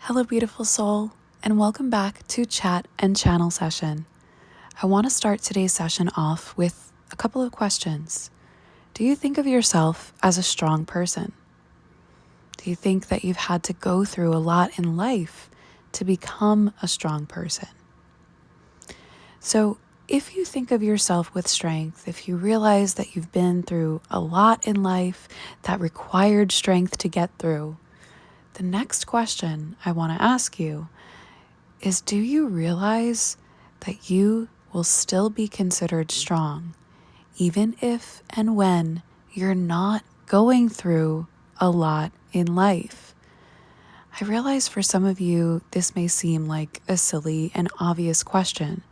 Hello, beautiful soul, and welcome back to Chat and Channel Session. I want to start today's session off with a couple of questions. Do you think of yourself as a strong person? Do you think that you've had to go through a lot in life to become a strong person? So, if you think of yourself with strength, if you realize that you've been through a lot in life that required strength to get through, the next question I want to ask you is, do you realize that you will still be considered strong, even if and when you're not going through a lot in life? I realize for some of you, this may seem like a silly and obvious question,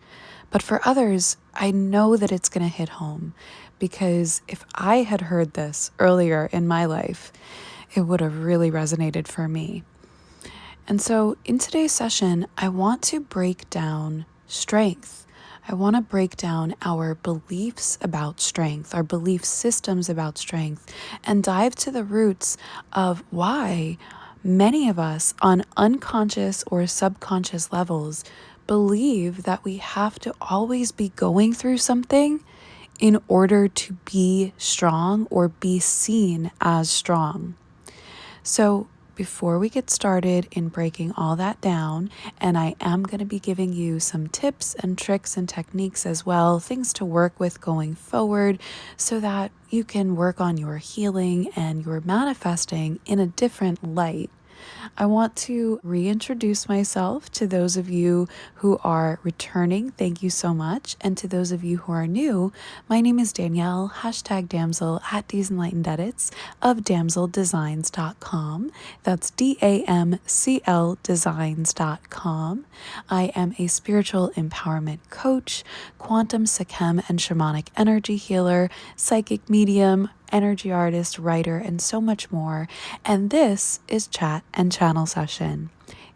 but for others, I know that it's going to hit home, because if I had heard this earlier in my life, it would have really resonated for me. And so in today's session, I want to break down strength. I want to break down our beliefs about strength, our belief systems about strength, and dive to the roots of why many of us on unconscious or subconscious levels believe that we have to always be going through something in order to be strong or be seen as strong. So before we get started in breaking all that down, and I am going to be giving you some tips and tricks and techniques as well, things to work with going forward so that you can work on your healing and your manifesting in a different light, I want to reintroduce myself to those of you who are returning. Thank you so much. And to those of you who are new, my name is Danielle, #damsel at D's Enlightened Edits of damseldesigns.com. That's DAMCL designs.com. I am a spiritual empowerment coach, quantum Sikhem and shamanic energy healer, psychic medium, energy artist, writer, and so much more. And this is Chat and Channel Session.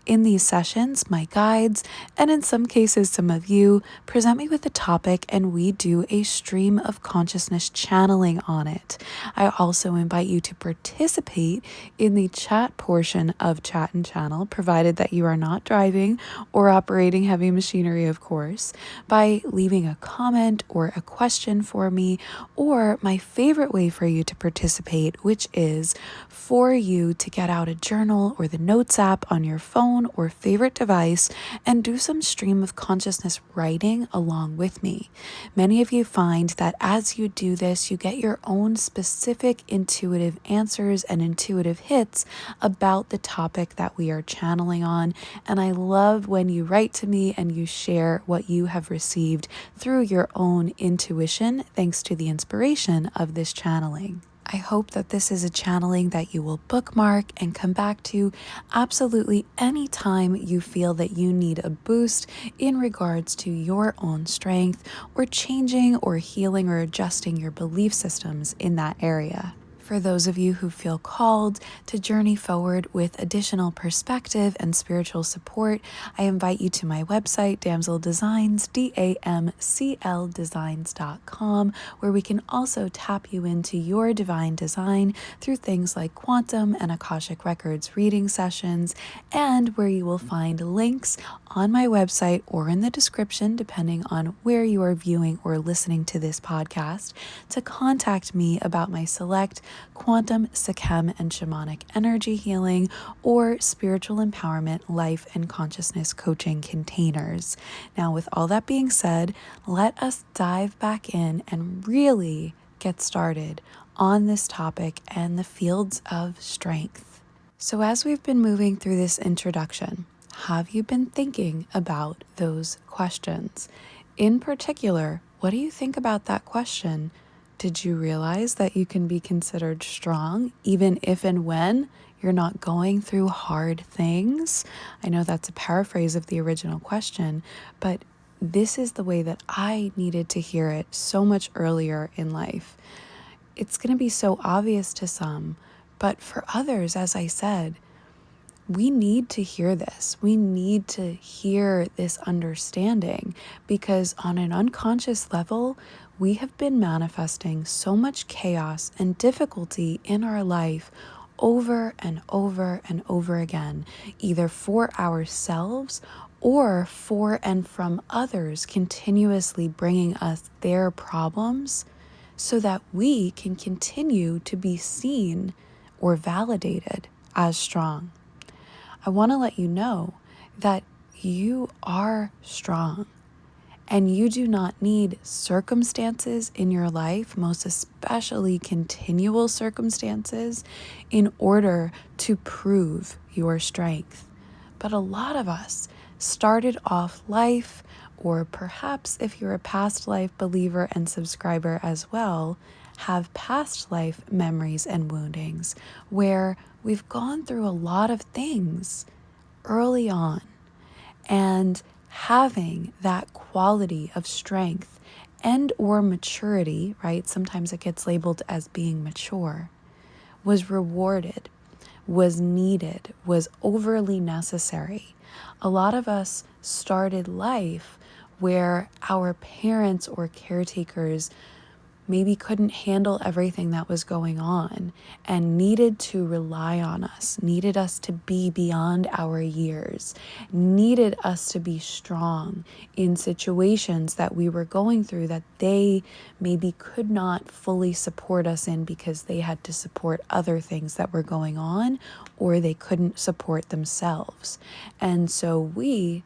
In these sessions, my guides, and in some cases some of you, present me with a topic and we do a stream of consciousness channeling on it. I also invite you to participate in the chat portion of Chat and Channel, provided that you are not driving or operating heavy machinery, of course, by leaving a comment or a question for me, or my favorite way for you to participate, which is for you to get out a journal or the notes app on your phone or favorite device and do some stream of consciousness writing along with me. Many of you find that as you do this, you get your own specific intuitive answers and intuitive hits about the topic that we are channeling on. And I love when you write to me and you share what you have received through your own intuition, thanks to the inspiration of this channeling. I hope that this is a channeling that you will bookmark and come back to absolutely any time you feel that you need a boost in regards to your own strength, or changing or healing or adjusting your belief systems in that area. For those of you who feel called to journey forward with additional perspective and spiritual support, I invite you to my website, Damsel Designs, DAMCLdesigns.com, where we can also tap you into your divine design through things like quantum and Akashic Records reading sessions, and where you will find links on my website or in the description, depending on where you are viewing or listening to this podcast, to contact me about my select quantum, Sikhem, and shamanic energy healing or spiritual empowerment, life, and consciousness coaching containers. Now, with all that being said, let us dive back in and really get started on this topic and the fields of strength. So as we've been moving through this introduction, have you been thinking about those questions? In particular, what do you think about that question? Did you realize that you can be considered strong even if and when you're not going through hard things? I know that's a paraphrase of the original question, but this is the way that I needed to hear it so much earlier in life. It's going to be so obvious to some, but for others, as I said, we need to hear this. We need to hear this understanding, because on an unconscious level, we have been manifesting so much chaos and difficulty in our life over and over and over again, either for ourselves or for and from others, continuously bringing us their problems so that we can continue to be seen or validated as strong. I want to let you know that you are strong. And you do not need circumstances in your life, most especially continual circumstances, in order to prove your strength. But a lot of us started off life, or perhaps if you're a past life believer and subscriber as well, have past life memories and woundings where we've gone through a lot of things early on. And having that quality of strength and or maturity, right? Sometimes it gets labeled as being mature, was rewarded, was needed, was overly necessary. A lot of us started life where our parents or caretakers maybe couldn't handle everything that was going on and needed to rely on us, needed us to be beyond our years, needed us to be strong in situations that we were going through that they maybe could not fully support us in because they had to support other things that were going on or they couldn't support themselves. And so we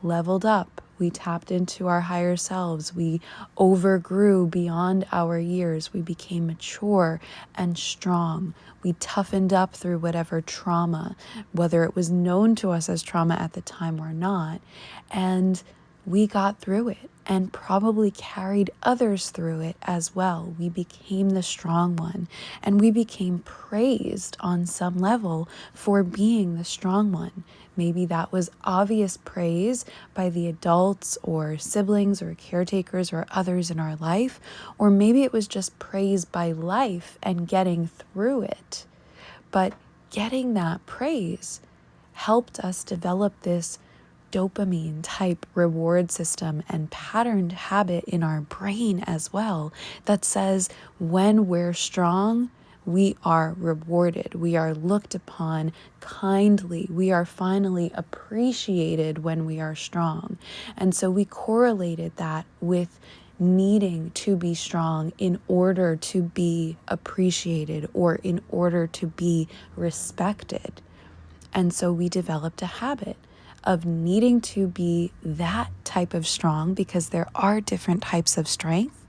leveled up. We tapped into our higher selves. We overgrew beyond our years. We became mature and strong. We toughened up through whatever trauma, whether it was known to us as trauma at the time or not. And we got through it and probably carried others through it as well. We became the strong one, and we became praised on some level for being the strong one. Maybe that was obvious praise by the adults or siblings or caretakers or others in our life, or maybe it was just praise by life and getting through it. But getting that praise helped us develop this dopamine type reward system and patterned habit in our brain as well that says when we're strong, we are rewarded. We are looked upon kindly. We are finally appreciated when we are strong. And so we correlated that with needing to be strong in order to be appreciated or in order to be respected. And so we developed a habit of needing to be that type of strong because there are different types of strength,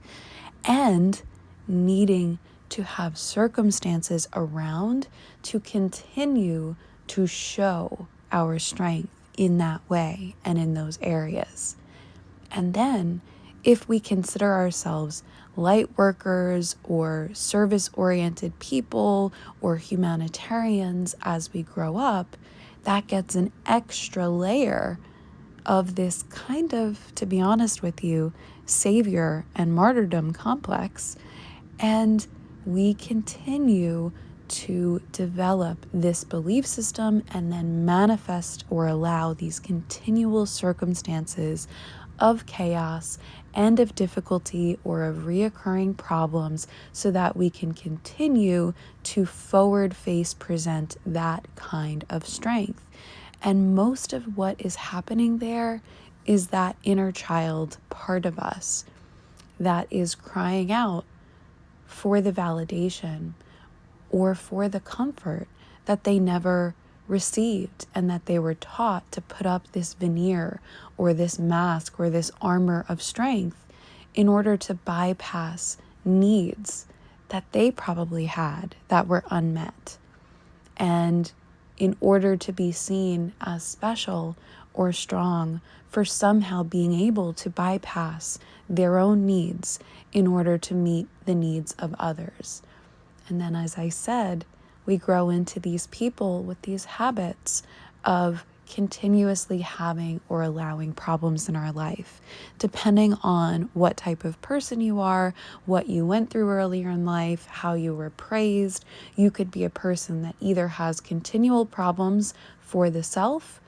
and needing to have circumstances around to continue to show our strength in that way and in those areas. And then if we consider ourselves light workers or service-oriented people or humanitarians as we grow up, that gets an extra layer of this kind of, to be honest with you, savior and martyrdom complex. And we continue to develop this belief system and then manifest or allow these continual circumstances of chaos and of difficulty or of reoccurring problems so that we can continue to forward face present that kind of strength. And most of what is happening there is that inner child part of us that is crying out for the validation or for the comfort that they never received, and that they were taught to put up this veneer or this mask or this armor of strength in order to bypass needs that they probably had that were unmet. And in order to be seen as special or strong, for somehow being able to bypass their own needs in order to meet the needs of others. And then, as I said, we grow into these people with these habits of continuously having or allowing problems in our life, depending on what type of person you are, what you went through earlier in life, how you were praised. You could be a person that either has continual problems for the self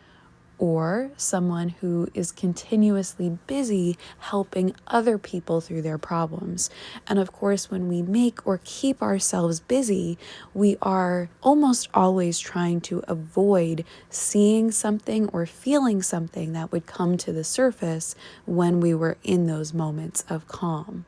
or someone who is continuously busy helping other people through their problems. And of course, when we make or keep ourselves busy, we are almost always trying to avoid seeing something or feeling something that would come to the surface when we were in those moments of calm.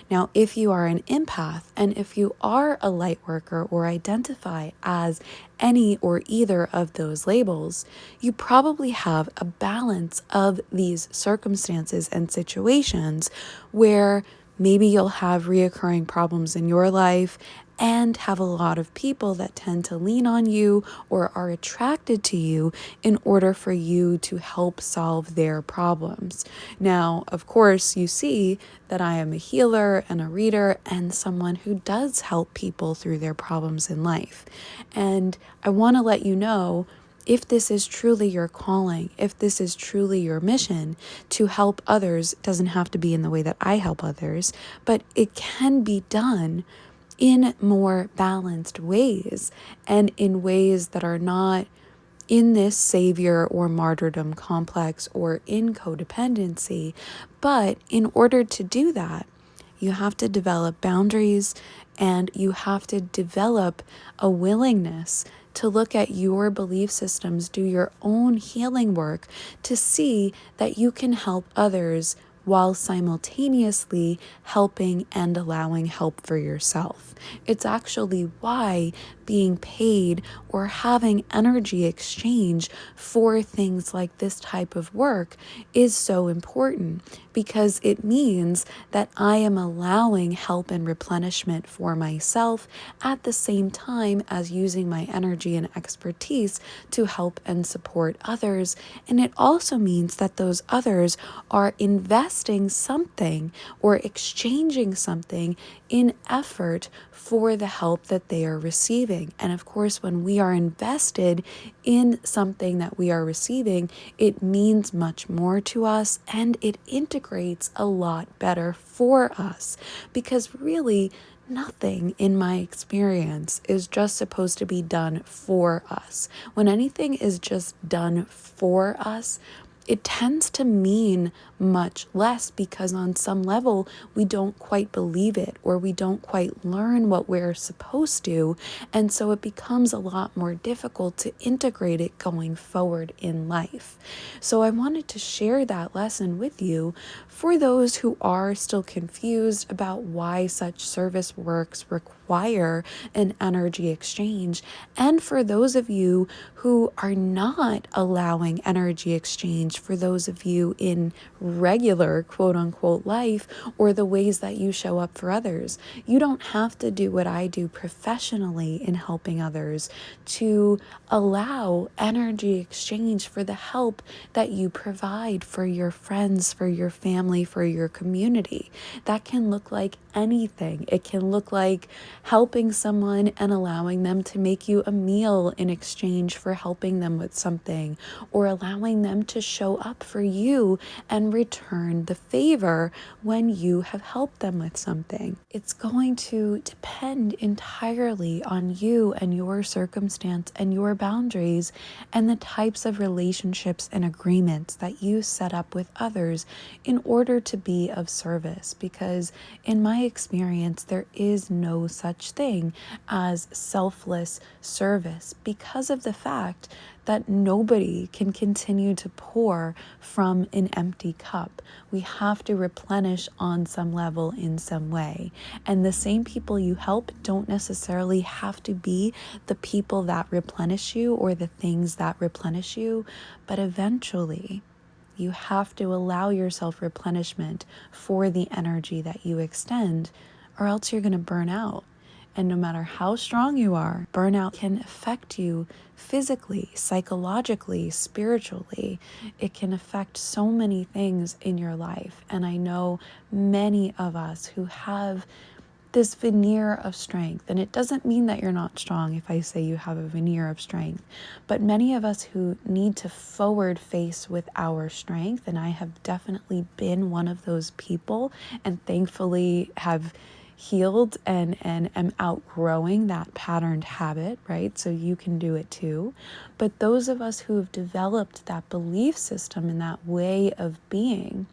Now, if you are an empath and if you are a light worker or identify as any or either of those labels, you probably have a balance of these circumstances and situations where maybe you'll have reoccurring problems in your life and have a lot of people that tend to lean on you or are attracted to you in order for you to help solve their problems. Now, of course, you see that I am a healer and a reader and someone who does help people through their problems in life. And I want to let you know, if this is truly your calling, if this is truly your mission to help others, it doesn't have to be in the way that I help others, but it can be done in more balanced ways and in ways that are not in this savior or martyrdom complex or in codependency. But in order to do that, you have to develop boundaries and you have to develop a willingness to look at your belief systems, do your own healing work to see that you can help others while simultaneously helping and allowing help for yourself. It's actually why being paid or having energy exchange for things like this type of work is so important, because it means that I am allowing help and replenishment for myself at the same time as using my energy and expertise to help and support others. And it also means that those others are investing something or exchanging something in effort for the help that they are receiving. And of course, when we are invested in something that we are receiving, it means much more to us and it integrates a lot better for us, because really nothing in my experience is just supposed to be done for us. When anything is just done for us, it tends to mean much less, because on some level we don't quite believe it or we don't quite learn what we're supposed to, and so it becomes a lot more difficult to integrate it going forward in life. So I wanted to share that lesson with you for those who are still confused about why such service works require an energy exchange, and for those of you who are not allowing energy exchange, for those of you in regular quote unquote life or the ways that you show up for others. You don't have to do what I do professionally in helping others to allow energy exchange for the help that you provide for your friends, for your family, for your community. That can look like anything. It can look like helping someone and allowing them to make you a meal in exchange for helping them with something, or allowing them to show up for you and return the favor when you have helped them with something. It's going to depend entirely on you and your circumstance and your boundaries and the types of relationships and agreements that you set up with others in order to be of service. Because in my experience, there is no such thing as selfless service, because of the fact that nobody can continue to pour from an empty cup. We have to replenish on some level in some way. And the same people you help don't necessarily have to be the people that replenish you or the things that replenish you, but eventually you have to allow yourself replenishment for the energy that you extend, or else you're going to burn out. And no matter how strong you are, burnout can affect you physically, psychologically, spiritually. It can affect so many things in your life. And I know many of us who have this veneer of strength. And it doesn't mean that you're not strong if I say you have a veneer of strength, but many of us who need to forward face with our strength, and I have definitely been one of those people, and thankfully have healed and am outgrowing that patterned habit, right? So you can do it too. But those of us who have developed that belief system and that way of being,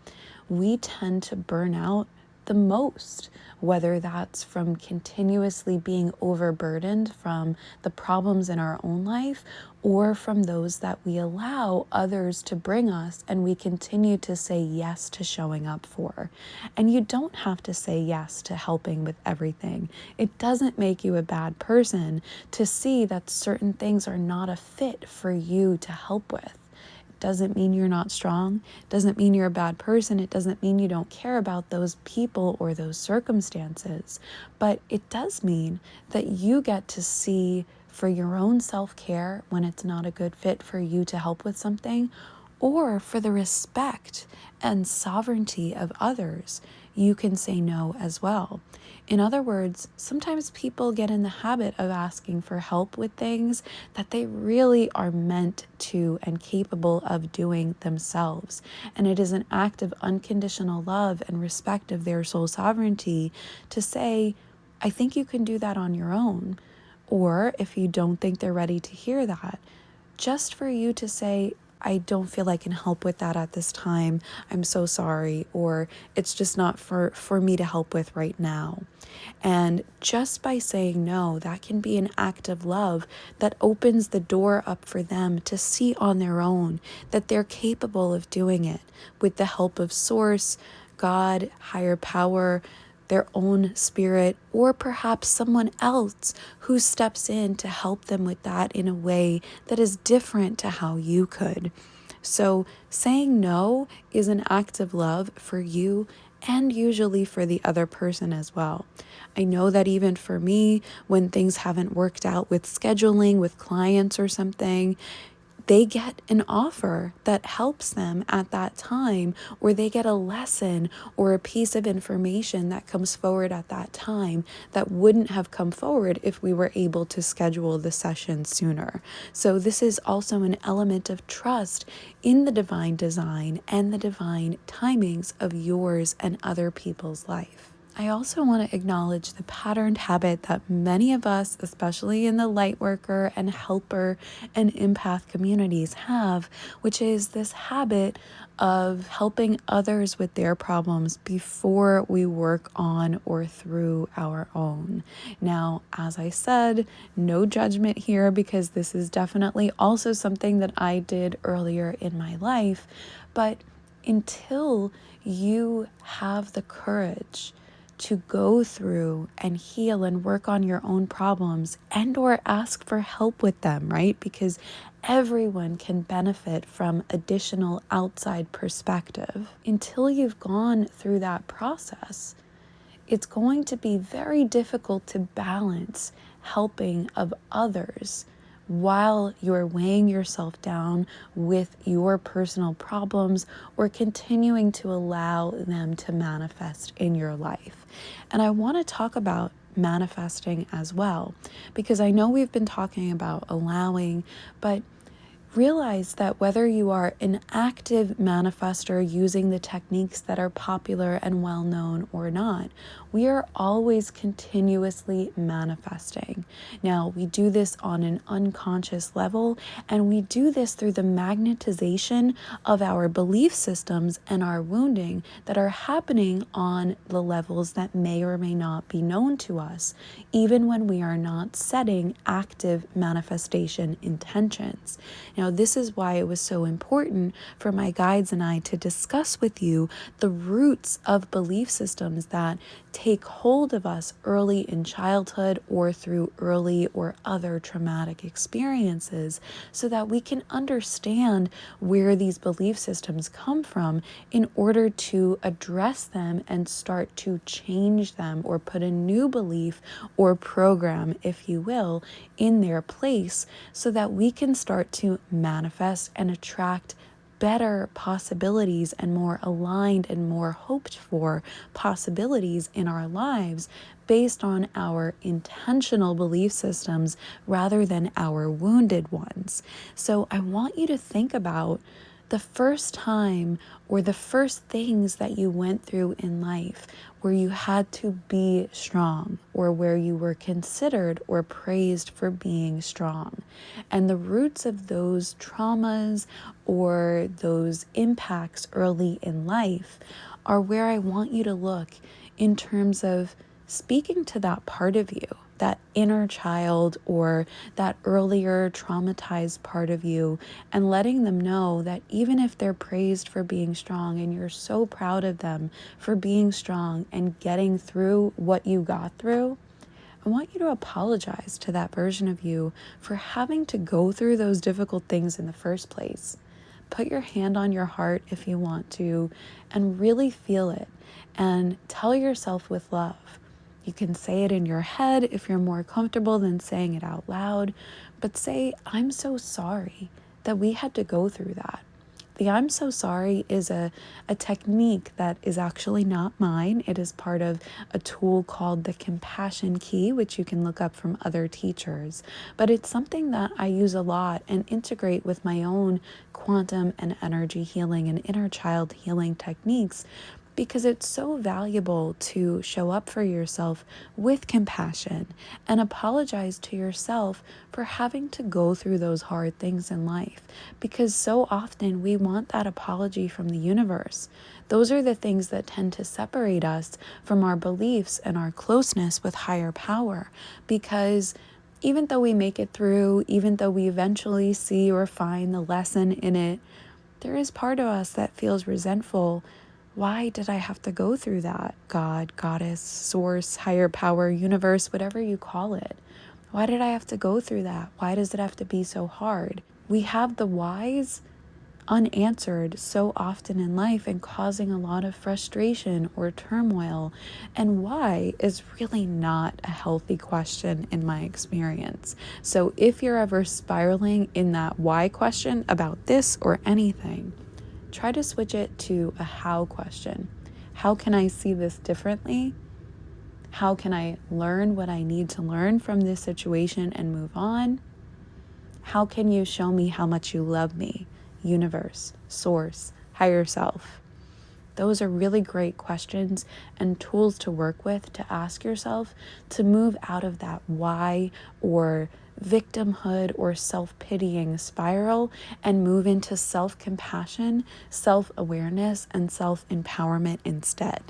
we tend to burn out the most, whether that's from continuously being overburdened from the problems in our own life or from those that we allow others to bring us and we continue to say yes to showing up for. And you don't have to say yes to helping with everything. It doesn't make you a bad person to see that certain things are not a fit for you to help with. Doesn't mean you're not strong. Doesn't mean you're a bad person. It doesn't mean you don't care about those people or those circumstances. But it does mean that you get to see for your own self-care when it's not a good fit for you to help with something, or for the respect and sovereignty of others, you can say no as well. In other words, sometimes people get in the habit of asking for help with things that they really are meant to and capable of doing themselves. And it is an act of unconditional love and respect of their soul sovereignty to say, I think you can do that on your own. Or if you don't think they're ready to hear that, just for you to say, I don't feel I can help with that at this time. I'm so sorry. Or it's just not for me to help with right now. And just by saying no, that can be an act of love that opens the door up for them to see on their own that they're capable of doing it with the help of Source, God, higher power, their own spirit, or perhaps someone else who steps in to help them with that in a way that is different to how you could. So saying no is an act of love for you and usually for the other person as well. I know that even for me, when things haven't worked out with scheduling with clients or something, they get an offer that helps them at that time, or they get a lesson or a piece of information that comes forward at that time that wouldn't have come forward if we were able to schedule the session sooner. So this is also an element of trust in the divine design and the divine timings of yours and other people's life. I also want to acknowledge the patterned habit that many of us, especially in the light worker and helper and empath communities, have, which is this habit of helping others with their problems before we work on or through our own. Now, as I said, no judgment here, because this is definitely also something that I did earlier in my life. But until you have the courage to go through and heal and work on your own problems and or ask for help with them, right? Because everyone can benefit from additional outside perspective. Until you've gone through that process, it's going to be very difficult to balance helping of others while you're weighing yourself down with your personal problems or continuing to allow them to manifest in your life. And I want to talk about manifesting as well, because I know we've been talking about allowing, but realize that whether you are an active manifester using the techniques that are popular and well known or not, we are always continuously manifesting. Now, we do this on an unconscious level, and we do this through the magnetization of our belief systems and our wounding that are happening on the levels that may or may not be known to us, even when we are not setting active manifestation intentions. Now, this is why it was so important for my guides and I to discuss with you the roots of belief systems that take hold of us early in childhood or through early or other traumatic experiences, so that we can understand where these belief systems come from in order to address them and start to change them or put a new belief or program, if you will, in their place, so that we can start to manifest and attract better possibilities and more aligned and more hoped for possibilities in our lives based on our intentional belief systems rather than our wounded ones. So I want you to think about The first time or the first things that you went through in life where you had to be strong or where you were considered or praised for being strong. And the roots of those traumas or those impacts early in life are where I want you to look in terms of speaking to that part of you, that inner child or that earlier traumatized part of you, and letting them know that even if they're praised for being strong and you're so proud of them for being strong and getting through what you got through, I want you to apologize to that version of you for having to go through those difficult things in the first place. Put your hand on your heart if you want to and really feel it and tell yourself with love. You can say it in your head if you're more comfortable than saying it out loud, but say, I'm so sorry that we had to go through that. The I'm so sorry is a technique that is actually not mine. It is part of a tool called the compassion key, which you can look up from other teachers. But it's something that I use a lot and integrate with my own quantum and energy healing and inner child healing techniques, because it's so valuable to show up for yourself with compassion and apologize to yourself for having to go through those hard things in life. Because so often we want that apology from the universe. Those are the things that tend to separate us from our beliefs and our closeness with higher power. Because even though we make it through, even though we eventually see or find the lesson in it, there is part of us that feels resentful. Why did I have to go through that? God, goddess, source, higher power, universe, whatever you call it. Why did I have to go through that? Why does it have to be so hard? We have the whys unanswered so often in life and causing a lot of frustration or turmoil. And why is really not a healthy question in my experience. So if you're ever spiraling in that why question about this or anything, try to switch it to a how question. How can I see this differently? How can I learn what I need to learn from this situation and move on? How can you show me how much you love me? Universe, source, higher self. Those are really great questions and tools to work with to ask yourself to move out of that why or victimhood or self-pitying spiral and move into self-compassion, self-awareness, and self-empowerment instead.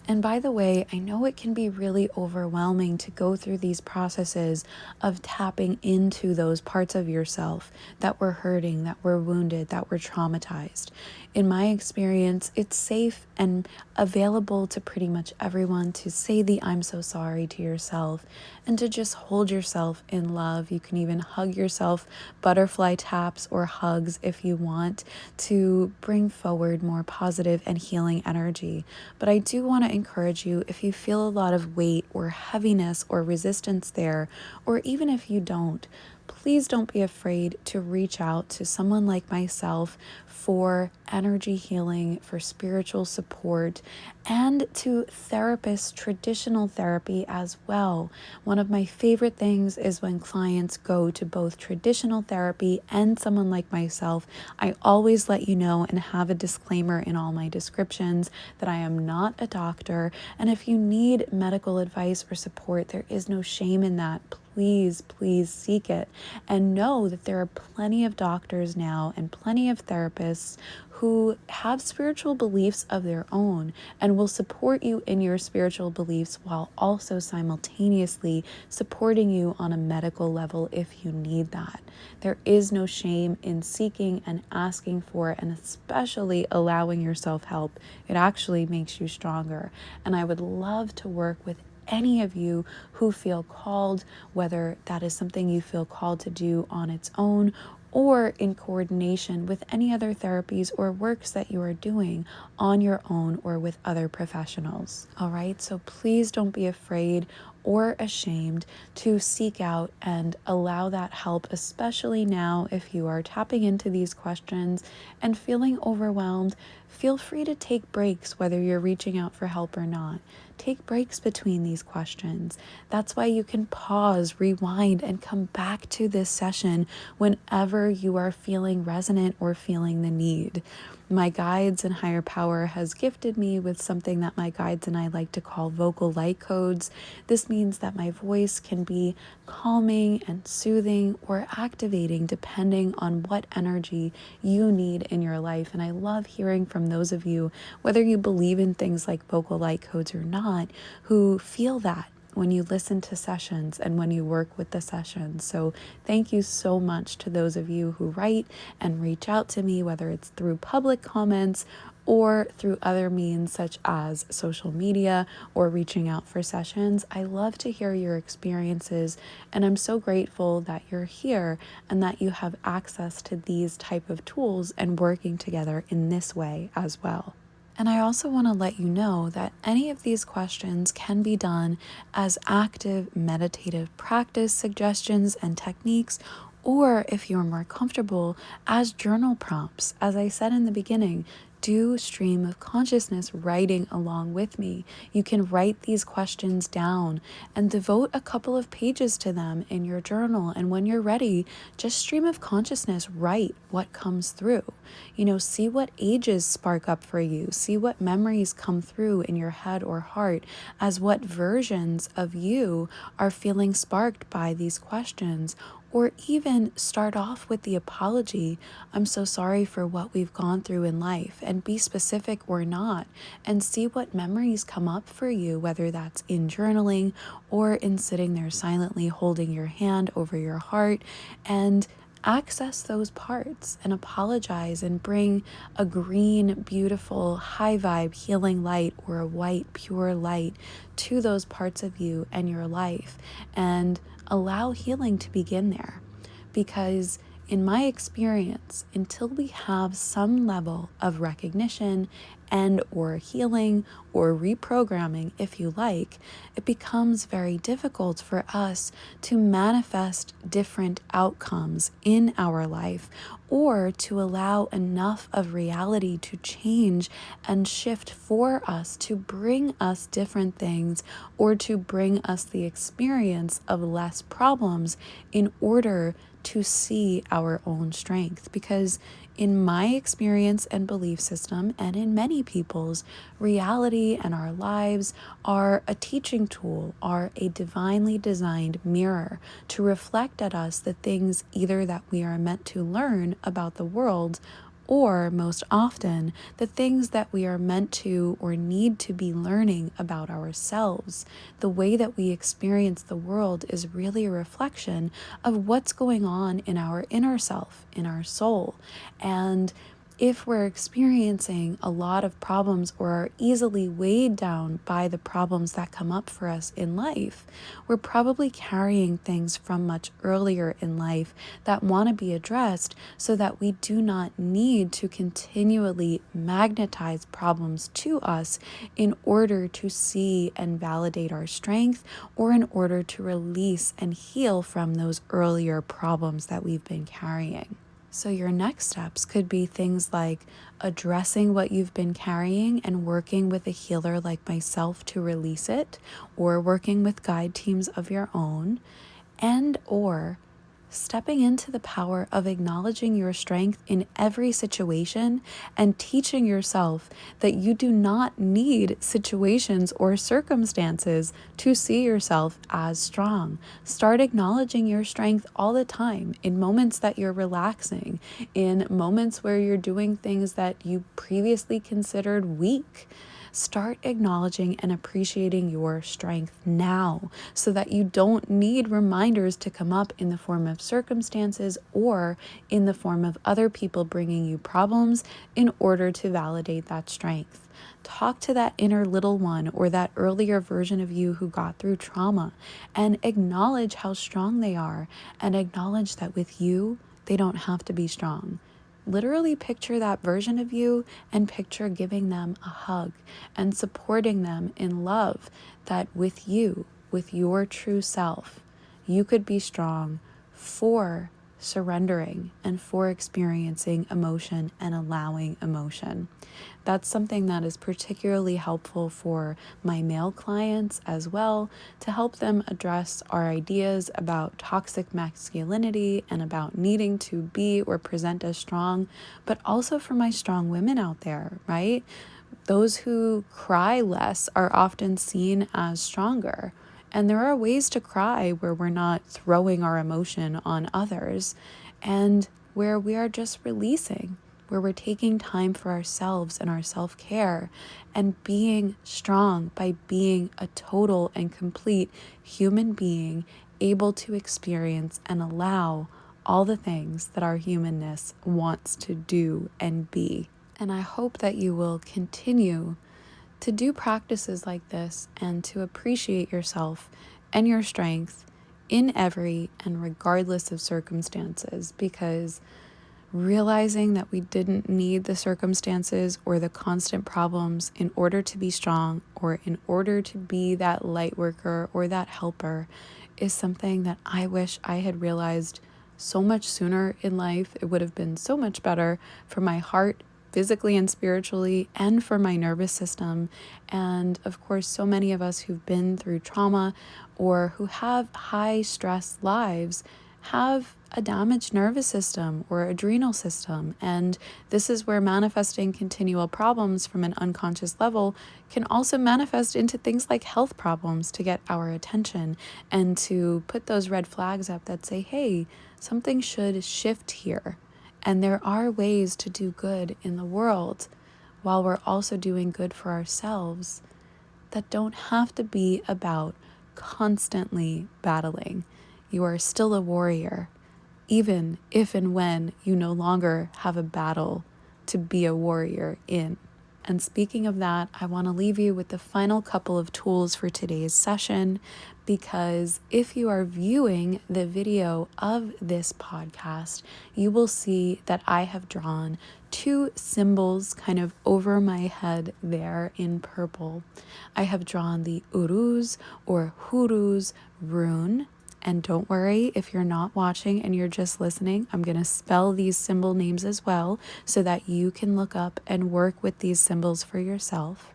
And by the way, I know it can be really overwhelming to go through these processes of tapping into those parts of yourself that were hurting, that were wounded, that were traumatized. In my experience, it's safe and available to pretty much everyone to say the I'm so sorry to yourself and to just hold yourself in love. You can even hug yourself, butterfly taps or hugs if you want, to bring forward more positive and healing energy. But I do want to encourage you, if you feel a lot of weight or heaviness or resistance there, or even if you don't, please don't be afraid to reach out to someone like myself for energy healing, for spiritual support, and to therapists, traditional therapy as well. One of my favorite things is when clients go to both traditional therapy and someone like myself. I always let you know and have a disclaimer in all my descriptions that I am not a doctor. And if you need medical advice or support, there is no shame in that. Please, please seek it. And know that there are plenty of doctors now and plenty of therapists who have spiritual beliefs of their own and will support you in your spiritual beliefs while also simultaneously supporting you on a medical level if you need that. There is no shame in seeking and asking for it, and especially allowing yourself help. It actually makes you stronger. And I would love to work with any of you who feel called, whether that is something you feel called to do on its own or in coordination with any other therapies or works that you are doing on your own or with other professionals. All right, so please don't be afraid or ashamed to seek out and allow that help, especially now if you are tapping into these questions and feeling overwhelmed. Feel free to take breaks, whether you're reaching out for help or not. Take breaks between these questions. That's why you can pause, rewind, and come back to this session whenever you are feeling resonant or feeling the need. My guides and higher power has gifted me with something that my guides and I like to call vocal light codes. This means that my voice can be calming and soothing or activating depending on what energy you need in your life. And I love hearing from those of you, whether you believe in things like vocal light codes or not, who feel that when you listen to sessions and when you work with the sessions. So thank you so much to those of you who write and reach out to me, whether it's through public comments or through other means such as social media or reaching out for sessions. I love to hear your experiences, and I'm so grateful that you're here and that you have access to these type of tools and working together in this way as well. And I also want to let you know that any of these questions can be done as active meditative practice suggestions and techniques, or if you're more comfortable, as journal prompts. As I said in the beginning, do stream of consciousness writing along with me. You can write these questions down and devote a couple of pages to them in your journal. And when you're ready, just stream of consciousness, write what comes through. See what ages spark up for you. See what memories come through in your head or heart as what versions of you are feeling sparked by these questions. Or even start off with the apology, I'm so sorry for what we've gone through in life, and be specific or not, and see what memories come up for you, whether that's in journaling or in sitting there silently holding your hand over your heart, and access those parts and apologize and bring a green, beautiful, high vibe, healing light or a white, pure light to those parts of you and your life, and allow healing to begin there. Because in my experience, until we have some level of recognition and or healing or reprogramming, if you like, it becomes very difficult for us to manifest different outcomes in our life, or to allow enough of reality to change and shift for us to bring us different things, or to bring us the experience of less problems in order to see our own strength. Because in my experience and belief system, and in many people's, reality and our lives are a teaching tool, are a divinely designed mirror to reflect at us the things either that we are meant to learn about the world, or most often, the things that we are meant to or need to be learning about ourselves. The way that we experience the world is really a reflection of what's going on in our inner self, in our soul. And if we're experiencing a lot of problems or are easily weighed down by the problems that come up for us in life, we're probably carrying things from much earlier in life that want to be addressed, so that we do not need to continually magnetize problems to us in order to see and validate our strength, or in order to release and heal from those earlier problems that we've been carrying. So your next steps could be things like addressing what you've been carrying and working with a healer like myself to release it, or working with guide teams of your own, and or stepping into the power of acknowledging your strength in every situation and teaching yourself that you do not need situations or circumstances to see yourself as strong. Start acknowledging your strength all the time, in moments that you're relaxing, in moments where you're doing things that you previously considered weak. Start acknowledging and appreciating your strength now, so that you don't need reminders to come up in the form of circumstances or in the form of other people bringing you problems in order to validate that strength. Talk to that inner little one or that earlier version of you who got through trauma, and acknowledge how strong they are, and acknowledge that with you, they don't have to be strong. Literally picture that version of you and picture giving them a hug and supporting them in love, that with with your true self, you could be strong for surrendering and for experiencing emotion and allowing emotion. That's something that is particularly helpful for my male clients as well, to help them address our ideas about toxic masculinity and about needing to be or present as strong, but also for my strong women out there, right? Those who cry less are often seen as stronger. And there are ways to cry where we're not throwing our emotion on others and where we are just releasing, where we're taking time for ourselves and our self-care and being strong by being a total and complete human being, able to experience and allow all the things that our humanness wants to do and be. And I hope that you will continue to do practices like this and to appreciate yourself and your strength in every and regardless of circumstances, because realizing that we didn't need the circumstances or the constant problems in order to be strong or in order to be that light worker or that helper is something that I wish I had realized so much sooner in life. It would have been so much better for my heart, physically and spiritually, and for my nervous system. And of course, so many of us who've been through trauma or who have high stress lives have a damaged nervous system or adrenal system. And this is where manifesting continual problems from an unconscious level can also manifest into things like health problems to get our attention and to put those red flags up that say, hey, something should shift here. And there are ways to do good in the world while we're also doing good for ourselves that don't have to be about constantly battling. You are still a warrior, even if and when you no longer have a battle to be a warrior in. And speaking of that, I want to leave you with the final couple of tools for today's session, because if you are viewing the video of this podcast, you will see that I have drawn two symbols kind of over my head there in purple. I have drawn the Uruz or Huruz rune. And don't worry if you're not watching and you're just listening, I'm going to spell these symbol names as well so that you can look up and work with these symbols for yourself.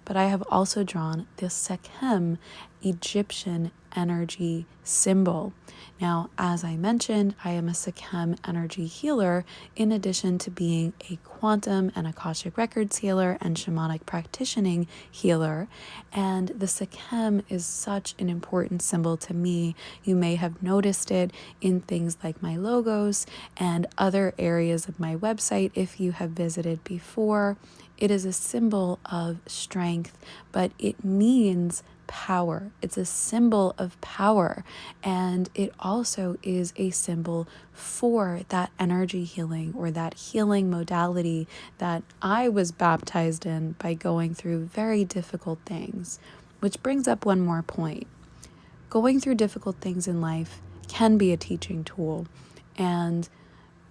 But I have also drawn the Sekhem Egyptian energy symbol. Now, as I mentioned, I am a Sekhem energy healer in addition to being a quantum and Akashic Records healer and shamanic practicing healer. And the Sekhem is such an important symbol to me. You may have noticed it in things like my logos and other areas of my website if you have visited before. It is a symbol of strength, but it means power. It's a symbol of power, and it also is a symbol for that energy healing or that healing modality that I was baptized in by going through very difficult things. Which brings up one more point. Going through difficult things in life can be a teaching tool, and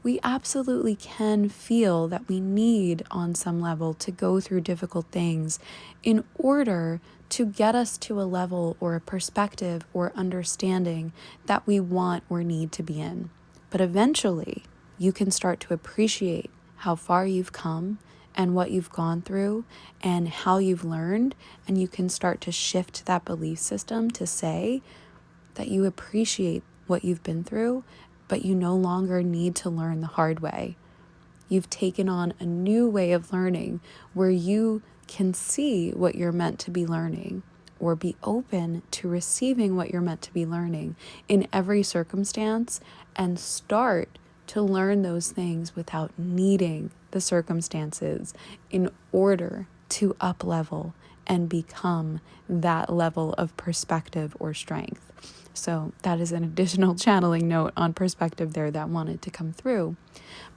we absolutely can feel that we need on some level to go through difficult things in order to get us to a level or a perspective or understanding that we want or need to be in. But eventually, you can start to appreciate how far you've come and what you've gone through and how you've learned, and you can start to shift that belief system to say that you appreciate what you've been through, but you no longer need to learn the hard way. You've taken on a new way of learning where you can see what you're meant to be learning or be open to receiving what you're meant to be learning in every circumstance and start to learn those things without needing the circumstances in order to up-level and become that level of perspective or strength. So that is an additional channeling note on perspective there that wanted to come through.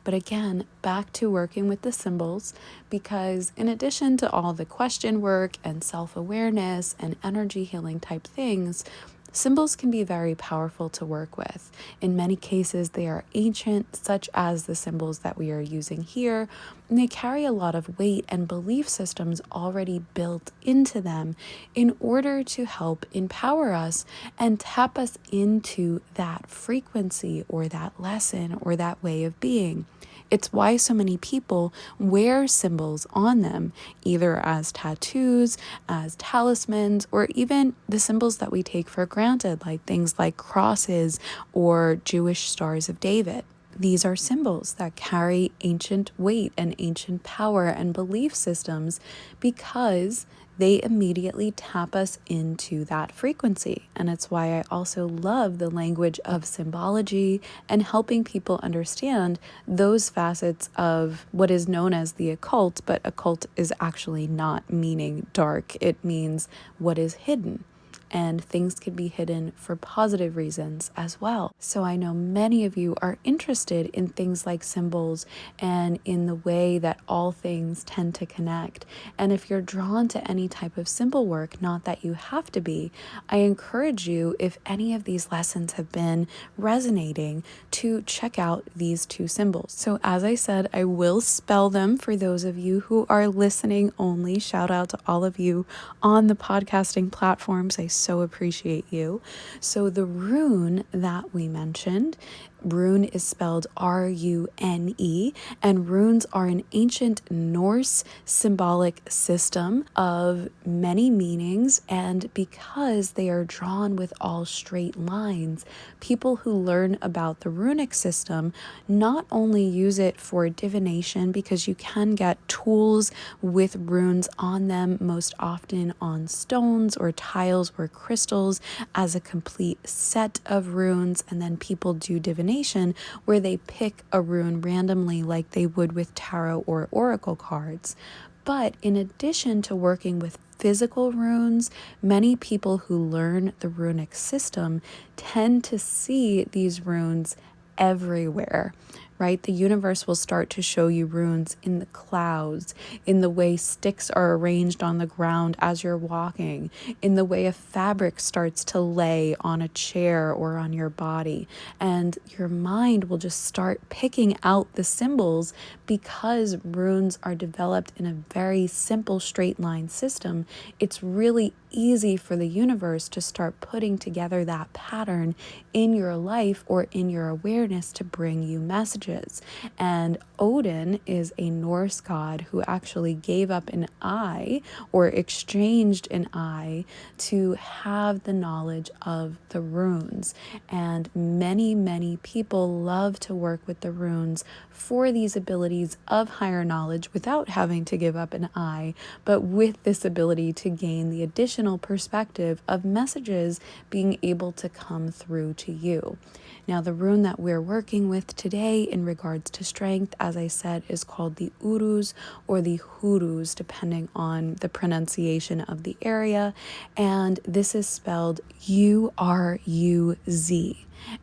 But again, back to working with the symbols, because in addition to all the question work and self-awareness and energy healing type things, Symbols can be very powerful to work with. In many cases, they are ancient, such as the symbols that we are using here, and they carry a lot of weight and belief systems already built into them in order to help empower us and tap us into that frequency or that lesson or that way of being. It's why so many people wear symbols on them, either as tattoos, as talismans, or even the symbols that we take for granted, like things like crosses or Jewish stars of David. These are symbols that carry ancient weight and ancient power and belief systems because they immediately tap us into that frequency. And it's why I also love the language of symbology and helping people understand those facets of what is known as the occult, but occult is actually not meaning dark, it means what is hidden. And things can be hidden for positive reasons as well. So I know many of you are interested in things like symbols and in the way that all things tend to connect. And if you're drawn to any type of symbol work, not that you have to be, I encourage you, if any of these lessons have been resonating, to check out these two symbols. So as I said, I will spell them for those of you who are listening only. Shout out to all of you on the podcasting platforms. I so appreciate you. So the rune that we mentioned, rune is spelled R-U-N-E, and runes are an ancient Norse symbolic system of many meanings, and because they are drawn with all straight lines, people who learn about the runic system not only use it for divination, because you can get tools with runes on them, most often on stones or tiles or crystals as a complete set of runes, and then people do divination where they pick a rune randomly like they would with tarot or oracle cards. But in addition to working with physical runes, many people who learn the runic system tend to see these runes everywhere, right? The universe will start to show you runes in the clouds, in the way sticks are arranged on the ground as you're walking, in the way a fabric starts to lay on a chair or on your body. And your mind will just start picking out the symbols because runes are developed in a very simple straight line system. It's really easy for the universe to start putting together that pattern in your life or in your awareness to bring you messages. And Odin is a Norse god who actually gave up an eye or exchanged an eye to have the knowledge of the runes. And many people love to work with the runes for these abilities of higher knowledge without having to give up an eye, but with this ability to gain the additional perspective of messages being able to come through to you. Now, the rune that we're working with today in regards to strength, as I said, is called the Uruz or the Huruz, depending on the pronunciation of the area. And this is spelled U-R-U-Z.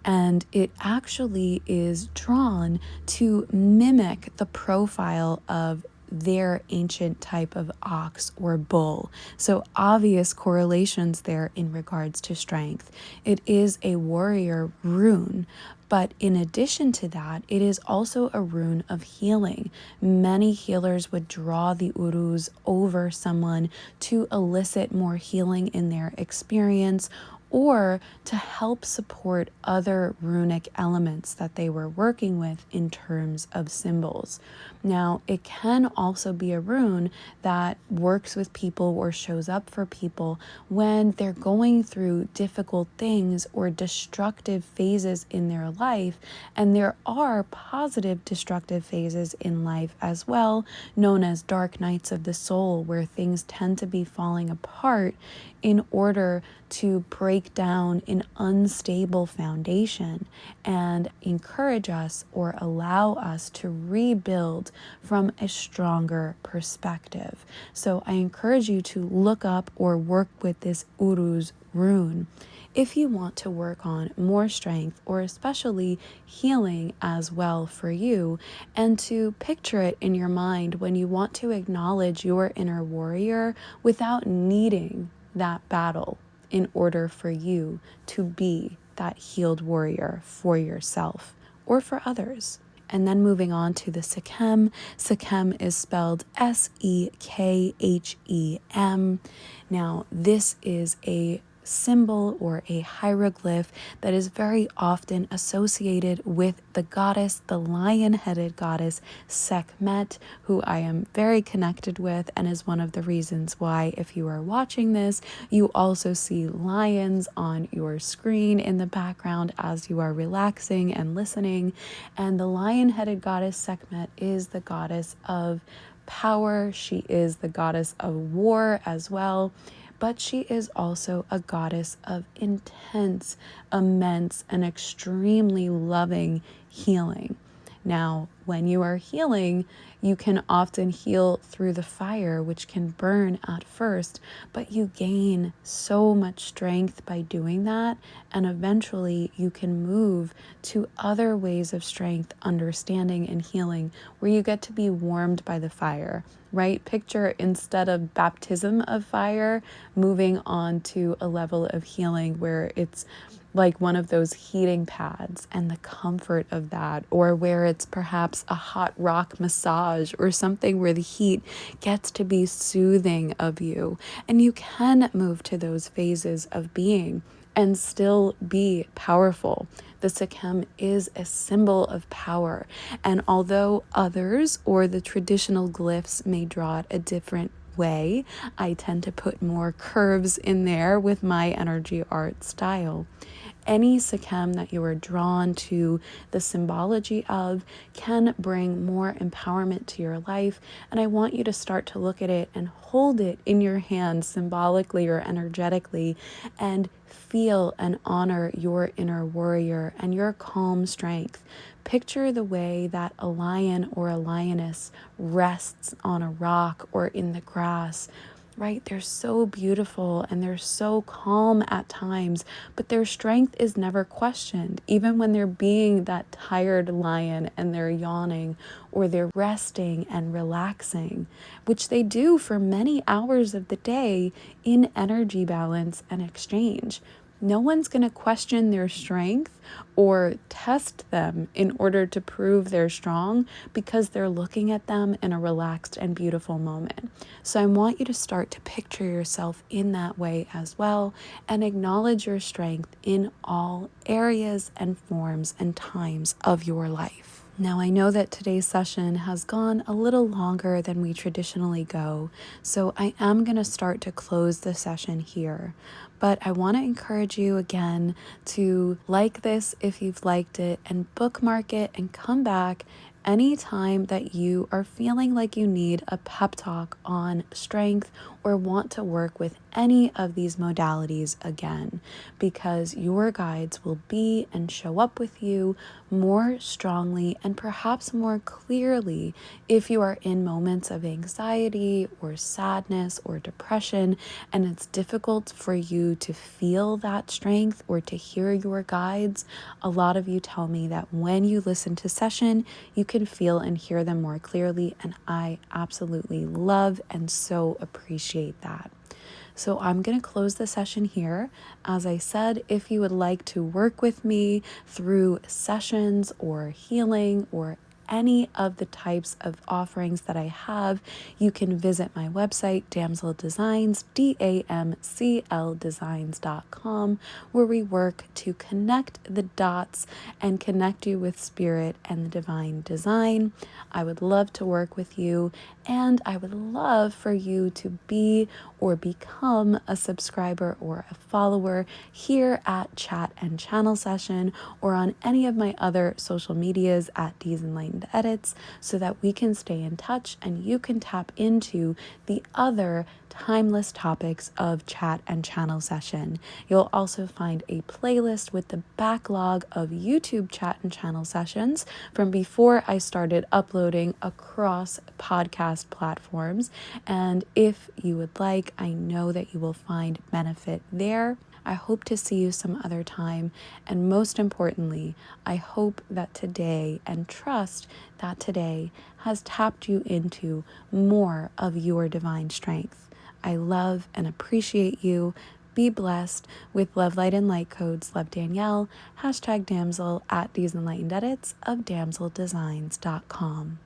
And it actually is drawn to mimic the profile of their ancient type of ox or bull. So obvious correlations there in regards to strength. It is a warrior rune, but in addition to that, it is also a rune of healing. Many healers would draw the Uruz over someone to elicit more healing in their experience, or to help support other runic elements that they were working with in terms of symbols. Now, it can also be a rune that works with people or shows up for people when they're going through difficult things or destructive phases in their life. And there are positive destructive phases in life as well, known as dark nights of the soul, where things tend to be falling apart in order to break down an unstable foundation and encourage us or allow us to rebuild from a stronger perspective. So I encourage you to look up or work with this Uruz rune if you want to work on more strength or especially healing as well for you, and to picture it in your mind when you want to acknowledge your inner warrior without needing that battle in order for you to be that healed warrior for yourself or for others. And then moving on to the Sekhem. Sekhem is spelled Sekhem. Now, this is a symbol or a hieroglyph that is very often associated with the goddess, the lion-headed goddess Sekhmet, who I am very connected with and is one of the reasons why, if you are watching this, you also see lions on your screen in the background as you are relaxing and listening. And the lion-headed goddess Sekhmet is the goddess of power. She is the goddess of war as well. But she is also a goddess of intense, immense, and extremely loving healing. Now, when you are healing, you can often heal through the fire, which can burn at first, but you gain so much strength by doing that, and eventually you can move to other ways of strength, understanding, and healing, where you get to be warmed by the fire, right? Picture, instead of baptism of fire, moving on to a level of healing where it's like one of those heating pads and the comfort of that, or where it's perhaps a hot rock massage or something where the heat gets to be soothing of you. And you can move to those phases of being and still be powerful. The Sekhem is a symbol of power. And although others or the traditional glyphs may draw it a different way, I tend to put more curves in there with my energy art style. Any Sekhem that you are drawn to the symbology of can bring more empowerment to your life. And I want you to start to look at it and hold it in your hand symbolically or energetically and feel and honor your inner warrior and your calm strength. Picture the way that a lion or a lioness rests on a rock or in the grass, right? They're so beautiful and they're so calm at times, but their strength is never questioned, even when they're being that tired lion and they're yawning or they're resting and relaxing, which they do for many hours of the day in energy balance and exchange. No one's going to question their strength or test them in order to prove they're strong because they're looking at them in a relaxed and beautiful moment. So I want you to start to picture yourself in that way as well and acknowledge your strength in all areas and forms and times of your life. Now, I know that today's session has gone a little longer than we traditionally go, so I am going to start to close the session here. But I want to encourage you again to like this if you've liked it and bookmark it and come back anytime that you are feeling like you need a pep talk on strength or want to work with any of these modalities again, because your guides will be and show up with you more strongly and perhaps more clearly if you are in moments of anxiety or sadness or depression and it's difficult for you to feel that strength or to hear your guides. A lot of you tell me that when you listen to session, you can feel and hear them more clearly, and I absolutely love and so appreciate that. So I'm going to close the session here. As I said, if you would like to work with me through sessions or healing or any of the types of offerings that I have, you can visit my website, Damsel Designs, DAMCL Designs.com, where we work to connect the dots and connect you with spirit and the divine design. I would love to work with you, and I would love for you to be or become a subscriber or a follower here at Chat and Channel Session or on any of my other social medias at D's Enlightened Edits, so that we can stay in touch and you can tap into the other timeless topics of Chat and Channel Session. You'll also find a playlist with the backlog of YouTube Chat and Channel Sessions from before I started uploading across podcast platforms. And if you would like, I know that you will find benefit there. I hope to see you some other time. And most importantly, I hope that today, and trust that today, has tapped you into more of your divine strength. I love and appreciate you. Be blessed with Love, Light, and Light codes. Love Danielle, #Damsel at These Enlightened Edits of damseldesigns.com.